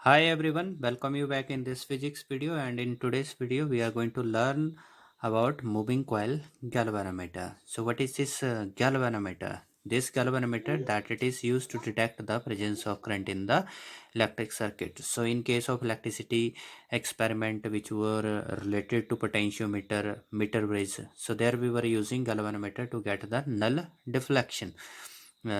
Hi everyone, welcome you back in this physics video, and in today's video we are going to learn about moving coil galvanometer. So what is this galvanometer? This galvanometer that it is used to detect the presence of current in the electric circuit. So in case of electricity experiment which were related to potentiometer meter bridge, so there we were using galvanometer to get the null deflection.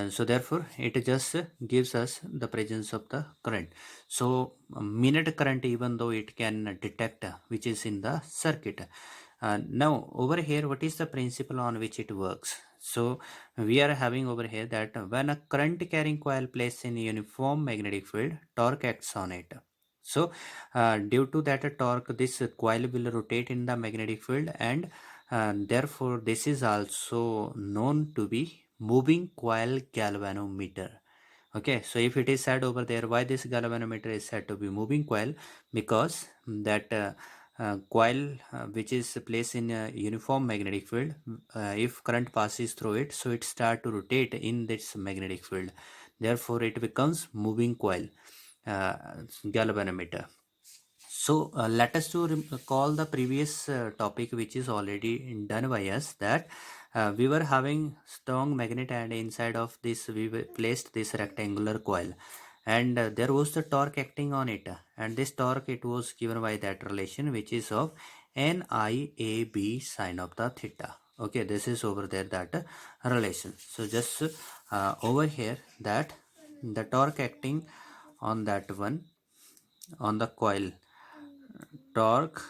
So therefore it just gives us the presence of the current. So minute current, even though it can detect which is in the circuit. Now over here, what is the principle on which it works? So we are having over here that when a current carrying coil placed in a uniform magnetic field, torque acts on it. So due to that torque, this coil will rotate in the magnetic field, and therefore this is also known to be moving coil galvanometer. Okay, so if it is said over there, why this galvanometer is said to be moving coil? Because that coil which is placed in a uniform magnetic field, if current passes through it, so it start to rotate in this magnetic field. Therefore it becomes moving coil uh, galvanometer. So let us to recall the previous topic which is already done by us, that we were having strong magnet, and inside of this we placed this rectangular coil, and there was the torque acting on it, and this torque it was given by that relation which is of NIAB sine of the theta. Okay, this is over there that relation. So just over here that the torque acting on that one, on the coil, torque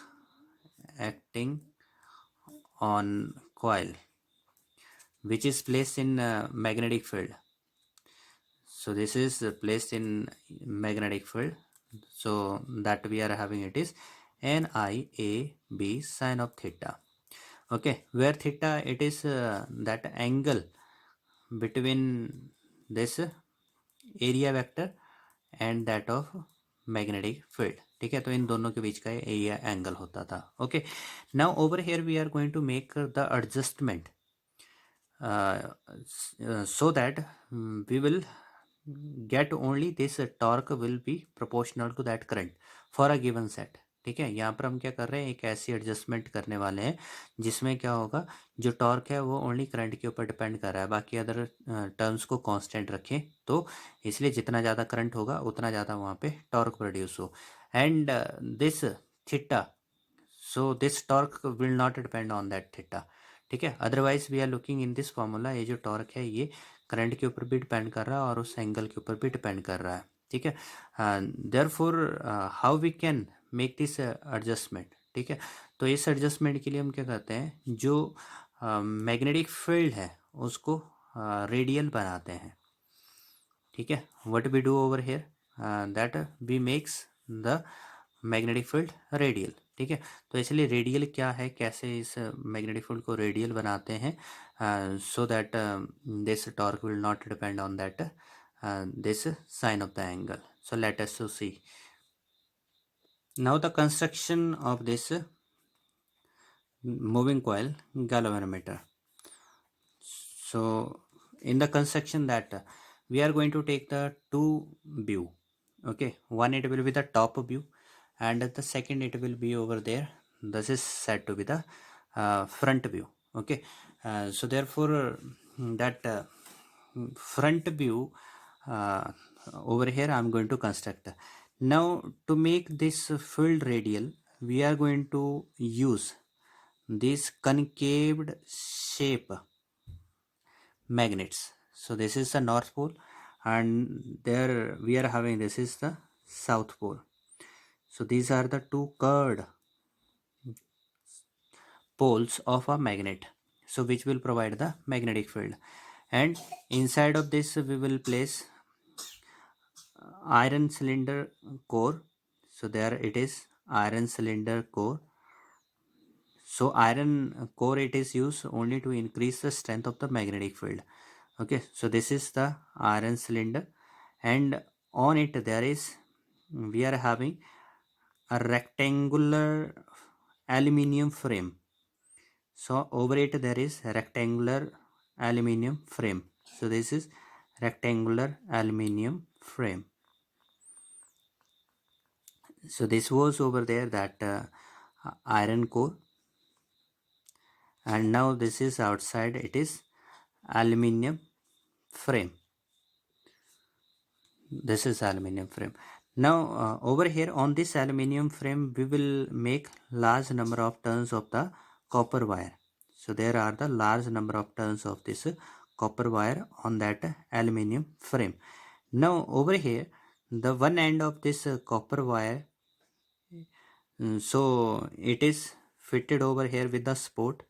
acting on coil which is placed in magnetic field. So this is placed in magnetic field, so that we are having it is NIAB sine of theta. Okay, where theta it is that angle between this area vector and that of magnetic field. ठीक है, तो इन दोनों के बीच का area angle होता था. Okay, now over here we are going to make the adjustment so that we will get only this torque will be proportional to that current for a given set. ठीक है, यहाँ पर हम क्या कर रहे हैं, एक ऐसी एडजस्टमेंट करने वाले हैं जिसमें क्या होगा, जो टॉर्क है वो ओनली करंट के ऊपर डिपेंड कर रहा है, बाकी अदर टर्म्स को कांस्टेंट रखें, तो इसलिए जितना ज़्यादा करंट होगा उतना ज़्यादा वहाँ पे टॉर्क प्रोड्यूस हो. And this theta, so this torque will not depend on that theta. ठीक है, otherwise we are looking in this formula, ये जो टॉर्क है ये करंट के ऊपर भी डिपेंड कर रहा है और उस एंगल के ऊपर भी डिपेंड कर रहा है. ठीक है, therefore how we can make this adjustment. ठीक है, तो इस एडजस्टमेंट के लिए हम क्या करते हैं, जो मैग्नेटिक फील्ड है उसको रेडियल बनाते हैं. ठीक है, what we do over here, that we makes the magnetic field radial. ठीक है, तो इसलिए रेडियल क्या है, कैसे इस मैग्नेटिक फील्ड को रेडियल बनाते हैं, so that this torque will not depend on that this sine of the angle. So let us to see now the construction of this moving coil galvanometer. So in the construction that we are going to take the two view. Okay, one it will be the top view, and the second it will be over there, this is said to be the front view. Okay, so therefore that front view, uh, over here I am going to construct. Now to make this field radial, we are going to use this concaved shape magnets. So this is the north pole, and there we are having, this is the south pole. So these are the two curved poles of a magnet, so which will provide the magnetic field. And inside of this we will place iron cylinder core. So there it is, iron cylinder core. So iron core it is used only to increase the strength of the magnetic field. Okay, so this is the iron cylinder, and on it there is, we are having a rectangular aluminium frame. So over it there is rectangular aluminium frame. So this is rectangular aluminium frame. So this was over there that iron core, and now this is outside, it is aluminium frame. This is aluminium frame. Now over here on this aluminium frame we will make large number of turns of the copper wire. So there are the large number of turns of this copper wire on that aluminium frame. Now over here the one end of this copper wire, so it is fitted over here with the spot,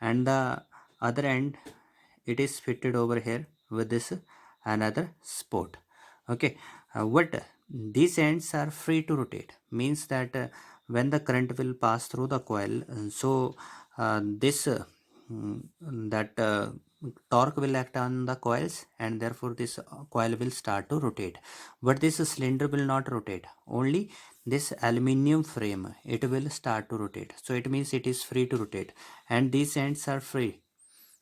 and the other end it is fitted over here with this another spot. Okay, what these ends are free to rotate means that when the current will pass through the coil, so this mm, that torque will act on the coils, and therefore this coil will start to rotate, but this cylinder will not rotate. Only this aluminium frame it will start to rotate, so it means it is free to rotate, and these ends are free,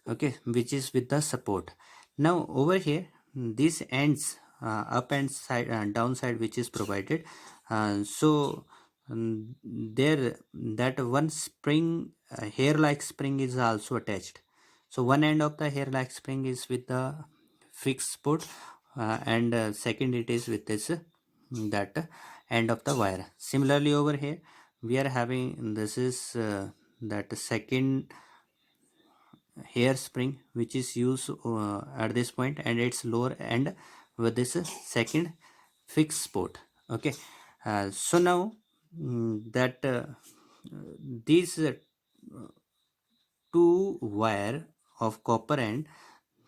okay, which is with the support. Now over here these ends, up and side down side which is provided, so there that one spring, hair like spring is also attached. So one end of the hair like spring is with the fixed support, and second it is with this that end of the wire. Similarly over here we are having, this is that second hair spring which is used at this point, and its lower end with this second fixed spot. Okay, so now that these two wire of copper end,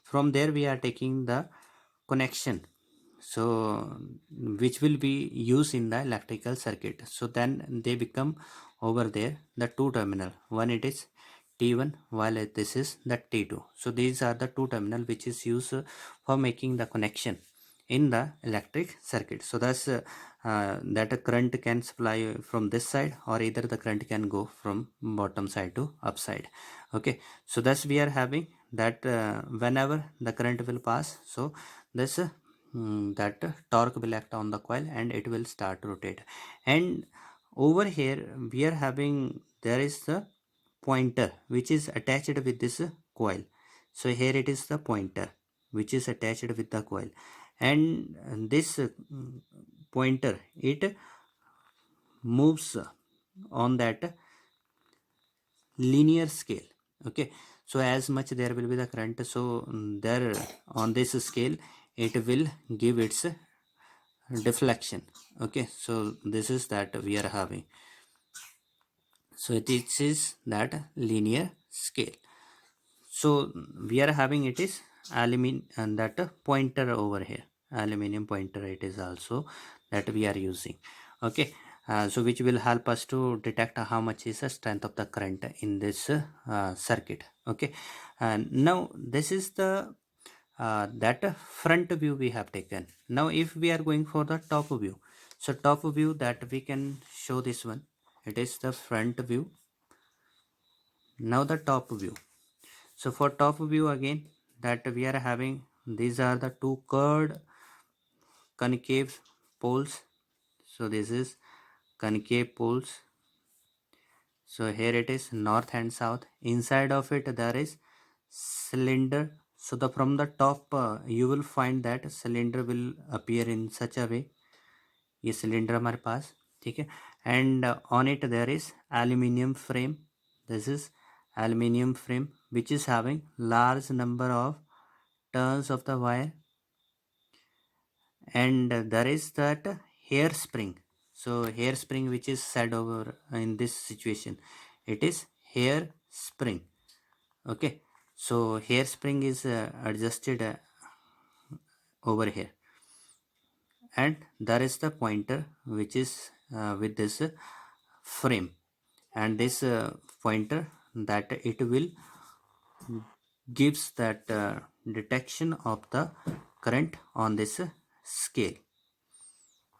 from there we are taking the connection, so which will be used in the electrical circuit. So then they become over there the two terminal, one it is T1 while this is the T2. So these are the two terminal which is used for making the connection in the electric circuit. So that's that a current can supply from this side, or either the current can go from bottom side to upside. Okay, so thus we are having that whenever the current will pass, so this that torque will act on the coil and it will start to rotate. And over here we are having, there is the pointer which is attached with this coil. So here it is the pointer which is attached with the coil, and this pointer it moves on that linear scale. Okay, so as much there will be the current, so there on this scale it will give its deflection. Okay, so this is that we are having, so this is that linear scale. So we are having, it is aluminum, and that pointer over here, aluminum pointer it is also that we are using. Okay, so which will help us to detect how much is the strength of the current in this circuit. Okay, and now this is the that front view we have taken. Now if we are going for the top view, so top view that we can show this one, it is the front view. Now the top view, so for top view again that we are having, these are the two curved concave poles. So this is concave poles. So here it is north and south. Inside of it there is cylinder. So the from the top you will find that cylinder will appear in such a way. ये cylinder हमारे पास ठीक है, and on it there is aluminium frame. This is aluminium frame which is having large number of turns of the wire, and there is that hair spring. So hair spring which is said over in this situation, it is hair spring. Okay, so hair spring is adjusted over here, and there is the pointer which is with this frame, and this pointer that it will gives that detection of the current on this scale.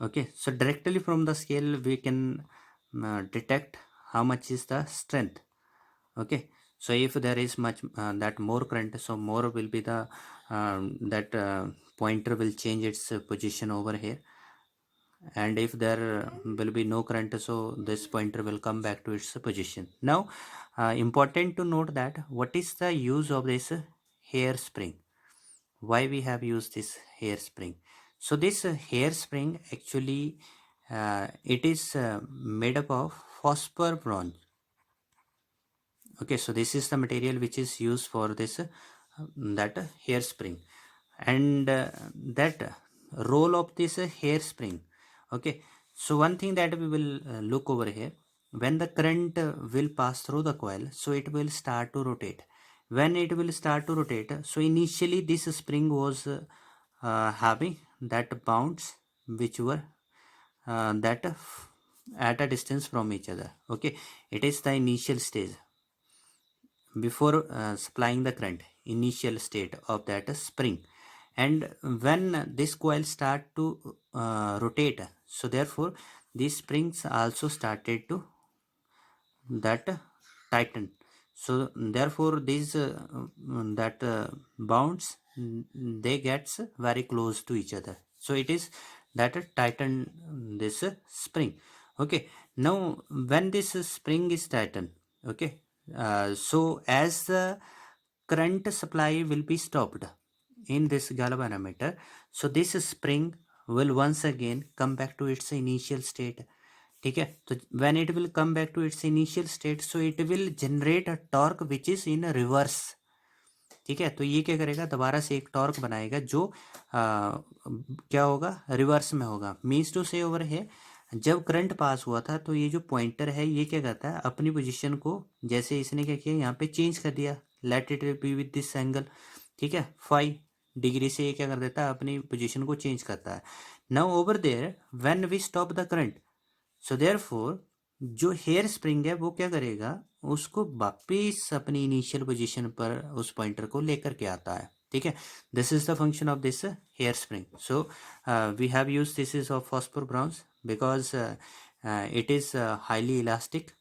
Okay, so directly from the scale we can detect how much is the strength. Okay, so if there is much that more current, so more will be the that pointer will change its position over here, and if there will be no current, so this pointer will come back to its position. Now important to note that what is the use of this hairspring, why we have used this hairspring. So this hairspring actually it is made up of phosphor bronze. Okay, so this is the material which is used for this that hairspring, and that role of this hairspring. Okay, so one thing that we will look over here, when the current will pass through the coil, so it will start to rotate. When it will start to rotate, so initially this spring was having that bounds which were at a distance from each other. Okay, it is the initial stage before supplying the current, initial state of that spring. And when this coil start to rotate, so therefore these springs also started to that tighten. So therefore these that bounds they gets very close to each other, so it is that tighten this spring. Okay, now when this spring is tightened, okay, so as the current supply will be stopped in this galvanometer, so this spring will once again come back to its initial state. ठीक है, तो when it will come back to its initial state, so it will generate a torque which is in reverse. ठीक है, तो ये क्या करेगा, दोबारा से एक टॉर्क बनाएगा जो क्या होगा, रिवर्स में होगा. मीन्स टू से ओवर है, जब करंट पास हुआ था तो ये जो पॉइंटर है ये क्या करता है, अपनी पोजीशन को जैसे इसने क्या किया यहाँ पे चेंज कर दिया, let it be with this angle. ठीक है, 5 डिग्री से ये क्या कर देता है, अपनी पोजीशन को चेंज करता है. Now over there when we stop the current, so therefore जो हेयर स्प्रिंग है वो क्या करेगा, उसको वापिस अपनी इनिशियल पोजीशन पर उस पॉइंटर को लेकर के आता है. ठीक है, this is the function of this hair spring. So we have use this is of phosphor bronze because it is highly elastic.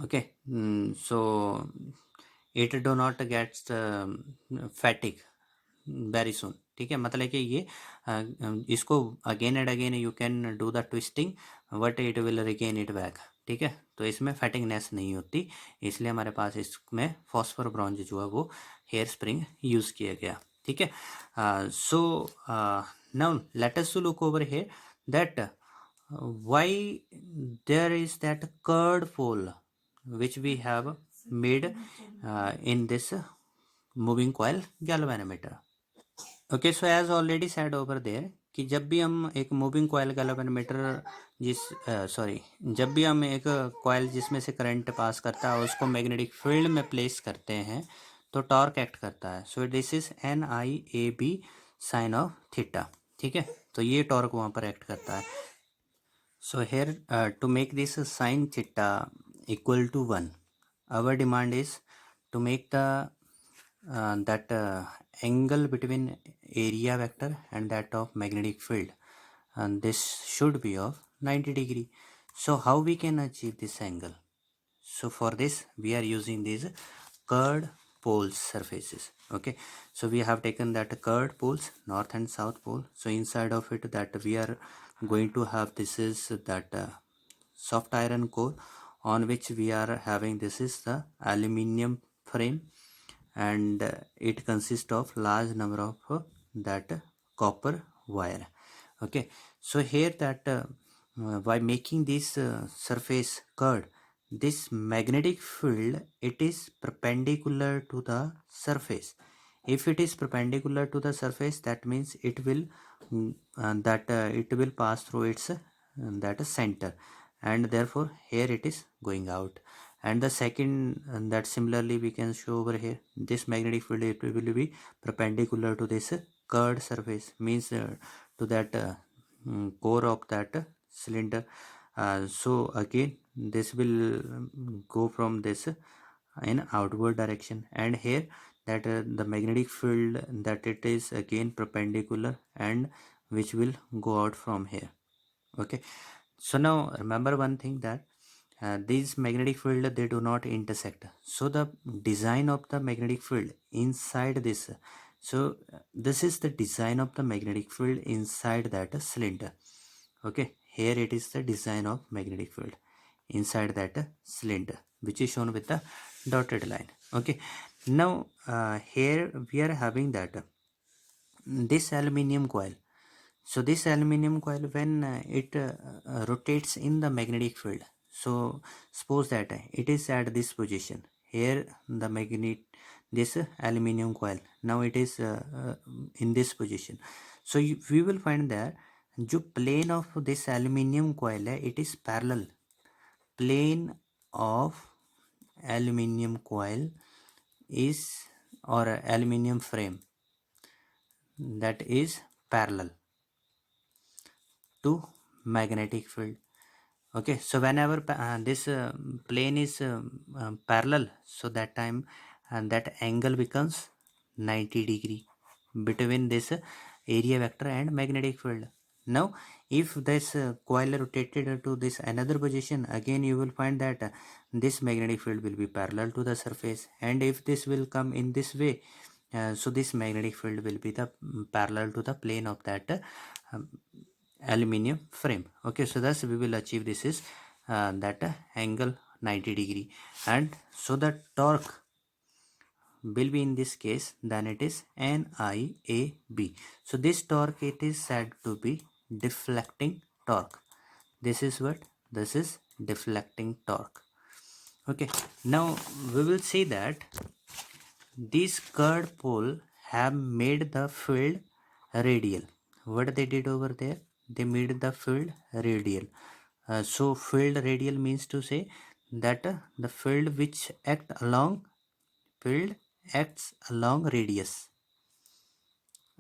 Okay, so it do not get fatigue very soon. ठीक है, मतलब कि ये इसको again and again you can do the twisting but it will regain it back. ठीक है, तो इसमें फैटिंगनेस नहीं होती, इसलिए हमारे पास इसमें फॉस्फोर ब्रॉन्ज जो है वो हेयर स्प्रिंग यूज़ किया गया. ठीक है, so now let us to look over here that why there is that curd pole which we have made in this moving coil galvanometer. Okay, so as already said over there कि जब भी हम एक moving coil galvanometer जिस sorry जब भी हम एक कॉयल जिसमें से करंट पास करता है उसको मैग्नेटिक फील्ड में प्लेस करते हैं तो टॉर्क एक्ट करता है. So this is NIAB sine of theta. ठीक है, तो ये टॉर्क वहाँ पर एक्ट करता है. So here to make this sine theta equal to 1, our demand is to make the that angle between area vector and that of magnetic field, and this should be of 90 degree. So how we can achieve this angle? So for this we are using these curved poles surfaces. Okay, so we have taken that curved poles, north and south pole. So inside of it that we are going to have, this is that soft iron core on which we are having, this is the aluminium frame, and it consists of large number of that copper wire. Okay, so here that by making this surface curved, this magnetic field, it is perpendicular to the surface. If it is perpendicular to the surface, that means it will it will pass through its that center, and therefore here it is going out. And the second, that similarly we can show over here, this magnetic field, it will be perpendicular to this curved surface, means to that core of that cylinder. So again this will go from this in outward direction, and here that the magnetic field, that it is again perpendicular and which will go out from here. Okay, so now remember one thing, that these magnetic field, they do not intersect. So the design of the magnetic field inside this So this is the design of the magnetic field inside that cylinder. Okay, here it is the design of magnetic field inside that cylinder, which is shown with the dotted line. Okay, now here we are having that this aluminium coil. So this aluminium coil, when it rotates in the magnetic field, so suppose that it is at this position here, the magnet, this aluminium coil, now it is in this position. So we will find that जो plane of this aluminium coil है, it is parallel. Plane of aluminium coil is, or aluminium frame, that is parallel to magnetic field. Okay, so whenever this plane is parallel, so that time that angle becomes 90 degree between this area vector and magnetic field. Now if this coil rotated to this another position, again you will find that this magnetic field will be parallel to the surface, and if this will come in this way, so this magnetic field will be the parallel to the plane of that um, aluminium frame. Okay, so thus we will achieve this is that angle 90 degree, and so the torque will be in this case, then it is NIAB. So this torque, it is said to be deflecting torque. This is what? This is deflecting torque. Okay, now we will see that these curved pole have made the field radial. What they did over there? They made the field radial. So field radial means to say that the field which field acts along radius.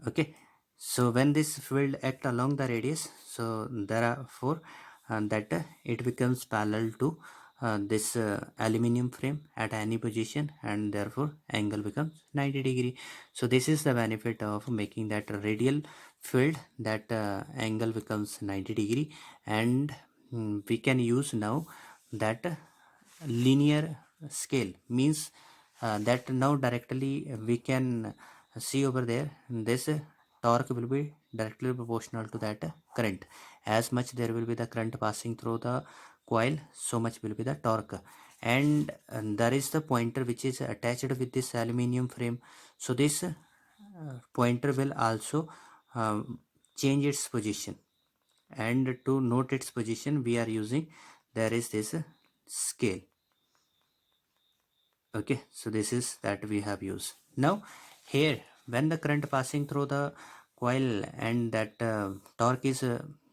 Okay, so when this field act along the radius, so therefore that it becomes parallel to this aluminium frame at any position, and therefore angle becomes 90 degree. So this is the benefit of making that radial field, that angle becomes 90 degree, and we can use now that linear scale, means that now directly we can see over there, this torque will be directly proportional to that current. As much there will be the current passing through the coil, so much will be the torque. And there is the pointer which is attached with this aluminium frame, so this pointer will also change its position, and to note its position we are using, there is this scale. Okay, so this is that we have used. Now here, when the current passing through the coil and that torque is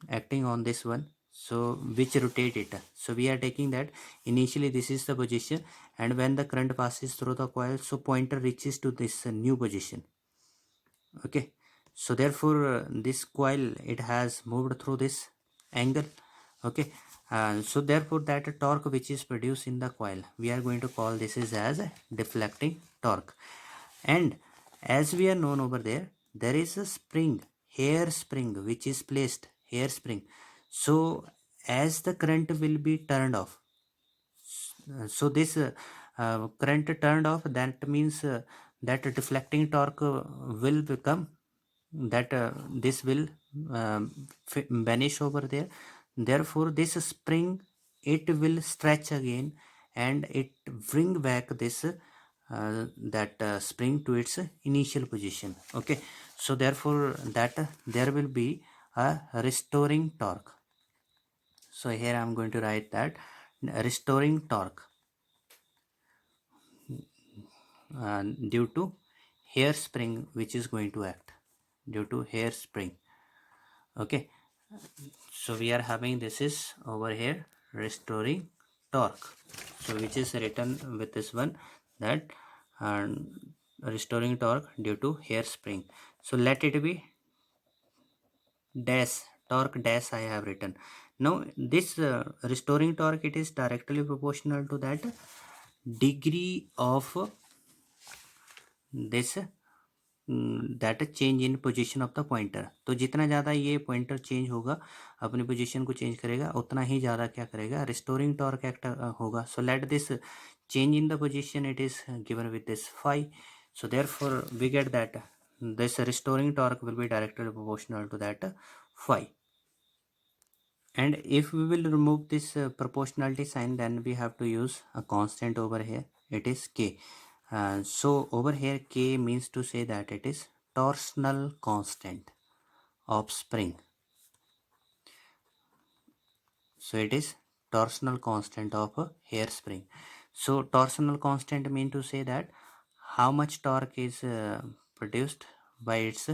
acting on this one, so which rotate it, so we are taking that initially this is the position, and when the current passes through the coil, so pointer reaches to this new position. Okay, so therefore this coil, it has moved through this angle. Okay, so therefore that torque which is produced in the coil, we are going to call this is as deflecting torque. And as we are known over there, there is a spring, hair spring, which is placed, hair spring. So as the current will be turned off, so this current turned off, that means that deflecting torque will become that this will vanish over there. Therefore this spring, it will stretch again, and it bring back this that spring to its initial position. Okay, so therefore that there will be a restoring torque. So here I am going to write that restoring torque due to hairspring which is going to act, due to hairspring. Okay, so we are having this is over here restoring torque, so which is written with this one, that restoring torque due to hairspring. So let it be dash, torque dash I have written. Now this restoring torque, it is directly proportional to that degree of this that change in position of the pointer. तो जितना ज़्यादा ये pointer change होगा, अपनी position को change करेगा, उतना ही ज़्यादा क्या करेगा, रिस्टोरिंग टॉर्क एक्ट होगा. So let this change in the position, it is given with this 5. So therefore we get that this restoring torque will be directly proportional to that phi. And if we will remove this proportionality sign, then we have to use a constant over here, it is k. So over here k means to say that it is torsional constant of spring. So it is torsional constant of a hairspring. So torsional constant mean to say that how much torque is produced by its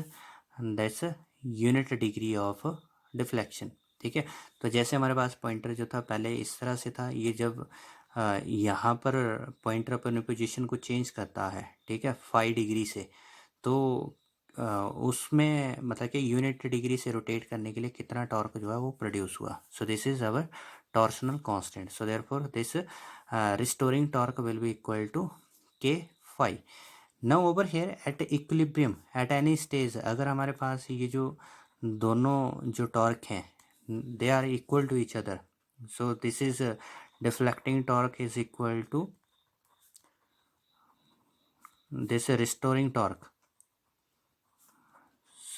that's a unit degree of deflection. ठीक है, तो जैसे हमारे पास pointer जो था पहले इस तरह से था, ये जब यहाँ पर पॉइंटर अपनी पोजीशन को चेंज करता है, ठीक है, 5 डिग्री से, तो उसमें मतलब कि यूनिट डिग्री से रोटेट करने के लिए कितना टॉर्क जो है वो प्रोड्यूस हुआ. So this is our torsional constant. So therefore this restoring torque will be equal to k phi. Now over here at equilibrium at any stage, अगर हमारे पास ये जो दोनों जो टॉर्क हैं they are equal to each other, so this is deflecting torque is equal to this restoring torque.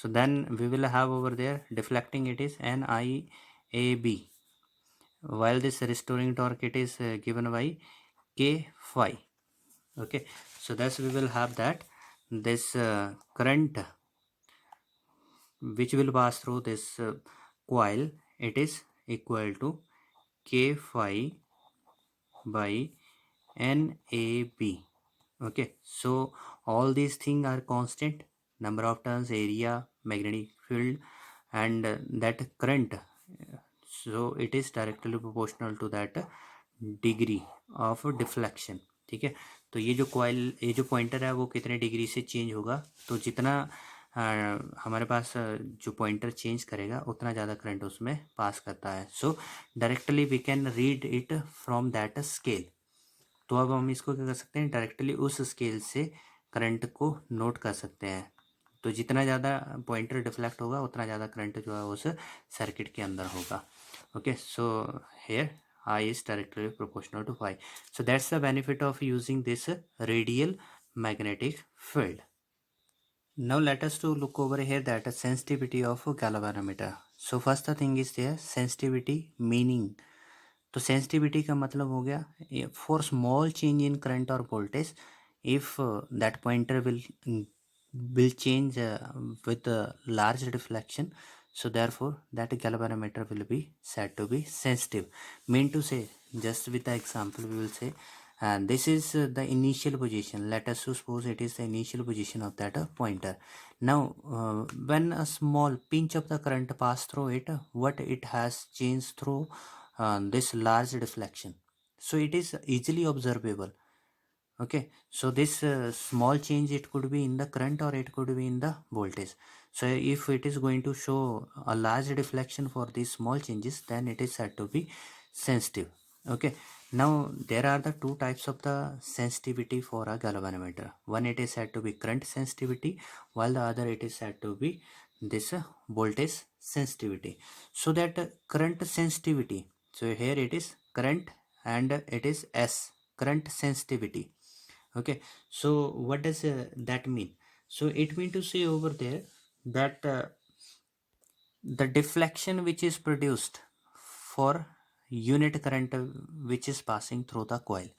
So then we will have over there deflecting, it is NIAB, while this restoring torque it is given by K phi. Okay, so thus we will have that this current which will pass through this coil, it is equal to K phi by NAB. Okay, so all these things are constant, number of turns, area, magnetic field, and that current, so it is directly proportional to that degree of deflection. ठीक है, तो ये जो coil, ये जो pointer है वो कितने डिग्री से चेंज होगा, तो जितना हमारे पास जो पॉइंटर चेंज करेगा उतना ज़्यादा करंट उसमें पास करता है. So directly we can read it from that scale. तो अब हम इसको क्या कर सकते हैं, डायरेक्टली उस स्केल से करंट को नोट कर सकते हैं. तो जितना ज़्यादा पॉइंटर डिफ्लेक्ट होगा उतना ज़्यादा करंट जो है उस सर्किट के अंदर होगा. Okay, so here I is directly proportional to phi. So that's the benefit of using this radial magnetic field. Now let us to look over here that sensitivity of galvanometer. So first the thing is there sensitivity meaning. तो sensitivity का मतलब हो गया for small change in current और voltage if that pointer will change with a large deflection, so therefore that galvanometer will be said to be sensitive. Mean to say, just with the example we will say, and this is the initial position, let us suppose it is the initial position of that pointer. Now when a small pinch of the current pass through it, what it has changed through this large deflection, so it is easily observable. Okay, so this small change, it could be in the current or it could be in the voltage. So if it is going to show a large deflection for these small changes, then it is said to be sensitive. Okay, now there are the two types of the sensitivity for a galvanometer. One, it is said to be current sensitivity, while the other it is said to be this voltage sensitivity. So that current sensitivity, so here it is current and it is S, current sensitivity. Okay, so what does that mean? So it mean to say over there that the deflection which is produced for unit current which is passing through the coil.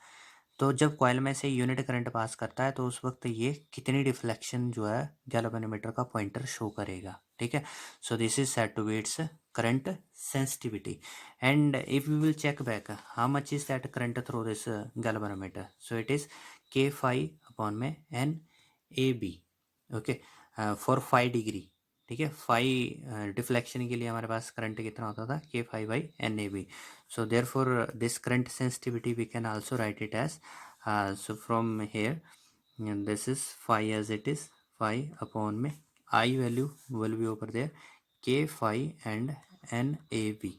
तो जब coil में से unit current pass करता है तो उस वक्त ये कितनी डिफ्लेक्शन जो है गैल्वेनोमीटर का पॉइंटर शो करेगा. ठीक है, so this is said to be its current sensitivity. And if we will check back how much is that current through this galvanometer, so it is K phi upon में N A B. Okay, for 5 degree. ठीक है, 5 deflection के लिए हमारे पास current कितना होता था, K phi by N A B. So therefore this current sensitivity we can also write it as so from here, and this is phi as it is phi upon में I value will be over there k phi and n a b,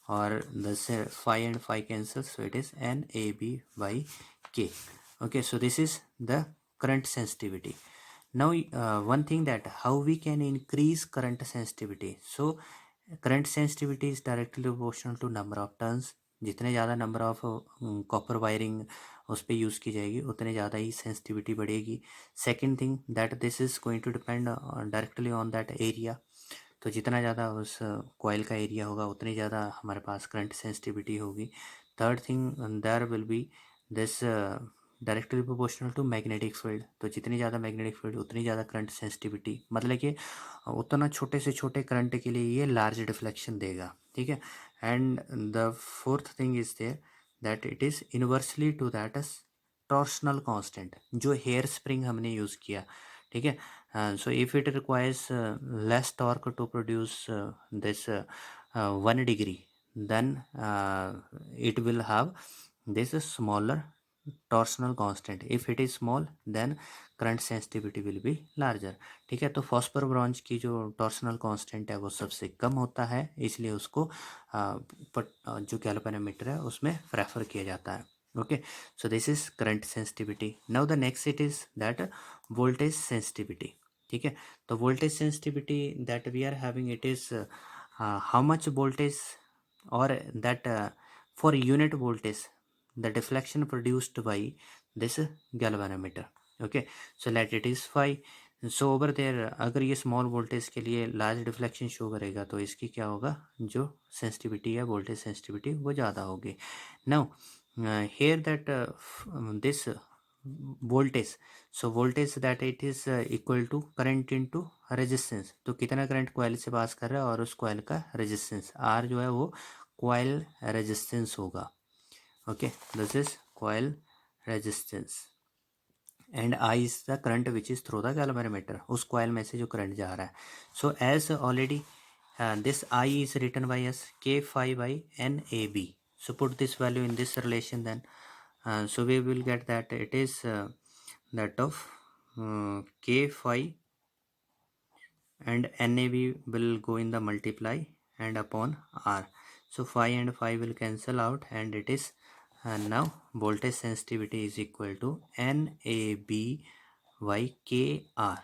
or this phi and phi cancel, so it is n a b by k. Okay, so this is the current sensitivity. Now one thing that how we can increase current sensitivity. So current sensitivity is directly proportional to number of turns. जितने ज़्यादा number of copper wiring उस पर use की जाएगी उतने ज़्यादा ही sensitivity बढ़ेगी। Second thing that this is going to depend directly on that area. तो जितना ज़्यादा उस कॉइल का एरिया होगा उतनी ज़्यादा हमारे पास करंट सेंसिटिविटी होगी। Third thing there will be this directly proportional to magnetic field. तो जितनी ज़्यादा मैग्नेटिक फील्ड उतनी ज़्यादा करंट सेंसिटिविटी, मतलब कि उतना छोटे से छोटे करंट के लिए ये लार्ज डिफ्लेक्शन देगा, ठीक है। And the fourth thing is there that it is inversely to that torsional constant, जो हेयर स्प्रिंग हमने यूज़ किया, ठीक है। So if it requires less torque to produce this 1 degree, then it will have this smaller torsional constant. If it is small, then current sensitivity will be larger, ठीक है। तो phosphor bronze की जो torsional constant है वो सबसे कम होता है, इसलिए उसको जो कैल्वेनोमीटर है उसमें प्रेफर किया जाता है। Okay, so this is current sensitivity. Now the next it is that voltage sensitivity, ठीक है। तो voltage sensitivity that we are having, it is how much voltage or that for unit voltage the deflection produced by this galvanometer. Okay, so let it is phi. So over there अगर ये small voltage के लिए large deflection show करेगा तो इसकी क्या होगा, जो sensitivity है voltage sensitivity वो ज़्यादा होगी। Now here that this voltage, so voltage that it is equal to current into resistance। तो कितना करंट कॉइल से पास कर रहा है और उस कॉइल का रेजिस्टेंस R जो है वो कॉइल रेजिस्टेंस होगा। Okay, this is coil resistance and I is the current which is through the galvanometer, उस कॉइल में से जो करंट जा रहा है। So as already this I is written by as K phi by NAB. So put this value in this relation then. So we will get that it is that of K phi and NAB will go in the multiply and upon R. So phi and phi will cancel out and it is now voltage sensitivity is equal to NAB by KR.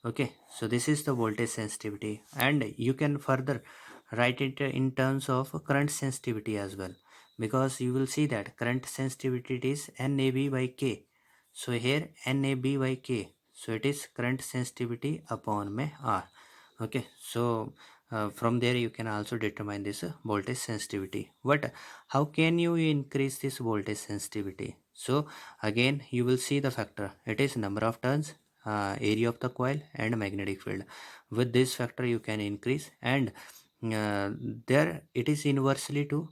Okay, so this is the voltage sensitivity and you can further write it in terms of current sensitivity as well, because you will see that current sensitivity is NAB by K. So here NAB by K, so it is current sensitivity upon में R. Okay, so from there you can also determine this voltage sensitivity. But how can you increase this voltage sensitivity? So again you will see the factor, it is number of turns, area of the coil and magnetic field. With this factor you can increase and there it is inversely to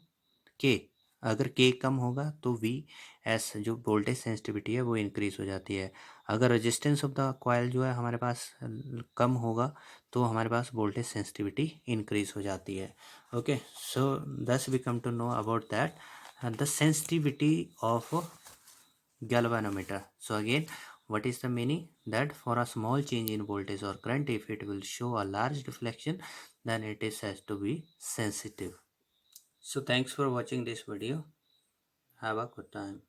K. अगर K कम होगा तो VS जो voltage sensitivity है वो increase हो जाती है। अगर रेजिस्टेंस ऑफ द कॉइल जो है हमारे पास कम होगा तो हमारे पास वोल्टेज सेंसिटिविटी इंक्रीज हो जाती है। Okay, so thus we come to know about that the sensitivity of galvanometer. So again, what is the meaning? That for a small change in voltage or current, if it will show a large deflection, then it is said to be sensitive. So thanks for watching this video. Have a good time.